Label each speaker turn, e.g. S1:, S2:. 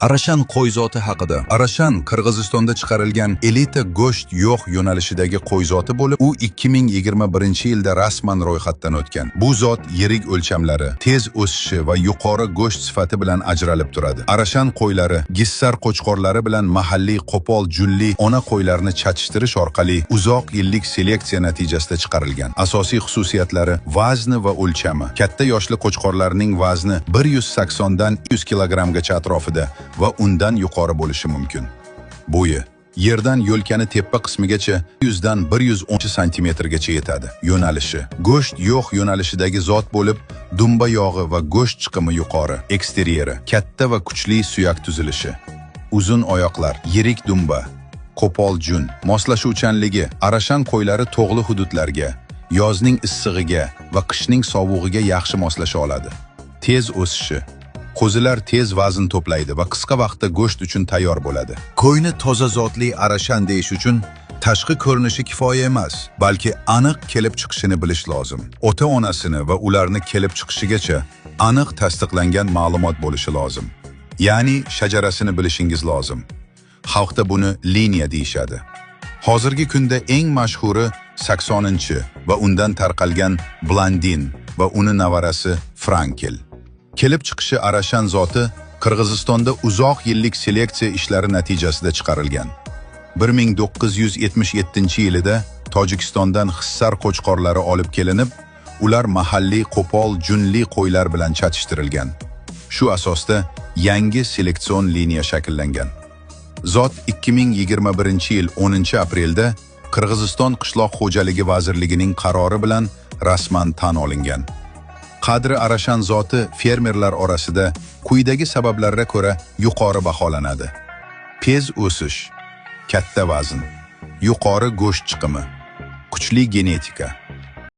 S1: Arashan qo'y zoti haqida. Arashan Qirg'izistonda chiqarilgan elita go'sht yo'q yo'nalishidagi qo'y zoti bo'lib, u 2021-yilda rasman ro'yxatdan o'tgan. Bu zot yirik o'lchamlari, tez o'sishi va yuqori go'sht sifati bilan ajralib turadi. Arashan qo'ylari gissar qo'chqorlari bilan mahalliy qo'pol julli ona qo'ylarni chatishtirish orqali uzoq yillik seleksiya natijasida chiqarilgan. Asosiy xususiyatlari vazni va o'lchami. Katta yoshli qo'chqorlarning vazni 180 dan 100 kilogrammgacha atrofida va undan yuqori bo'lishi mumkin. Bo'yi yerdan yo'lkani teppa qismigacha 100 dan 110 santimetrgacha yetadi. Yo'nalishi go'sht yo'q yo'nalishidagi zot bo'lib, dumba yog'i va go'sht chiqimi yuqori. Eksteryeri katta va kuchli suyak tuzilishi. Uzun oyoqlar, yirik dumba, qo'pol jun. Moslashuvchanligi Arashan qo'ylari tog'li hududlarga, yozning issig'iga va qishning sovug'iga yaxshi moslasha oladi. Tez o'sishi qo'zilar tez vazn to'playdi va qisqa vaqtda go'sht uchun tayyor bo'ladi. Qo'yni toza zotli Arashan deyish uchun tashqi ko'rinishi kifoya emas, balki aniq kelib chiqishini bilish lozim. Ota-onasini va ularni kelib chiqishigacha aniq tasdiqlangan ma'lumot bo'lishi lozim. Ya'ni shajarasini bilishingiz lozim. Xalqda buni liniya deyishadi. Hozirgi kunda eng mashhuri 80-chi va undan tarqalgan Blandin va uni navarasi Frankel. Kelib chiqishi Arashan zoti Qirg'izistonda uzoq yillik seleksiya ishlari natijasida chiqarilgan. 1977-yilida Tojikistondan hissar qo'chqorlari olib kelinib, ular mahalliy qo'pol junli qo'ylar bilan chatishtirilgan. Shu asosda yangi seleksion liniya shakllangan. Zot 2021-yil 10-aprelda Qirg'iziston Qishloq xo'jaligi vazirligining qarori bilan rasman tan olingan. Qadri Arashan zoti fermerlar orasida quyidagi sabablarga ko'ra yuqori baholanadi. Tez o'sish, katta vazn, yuqori go'sht chiqimi, kuchli genetika.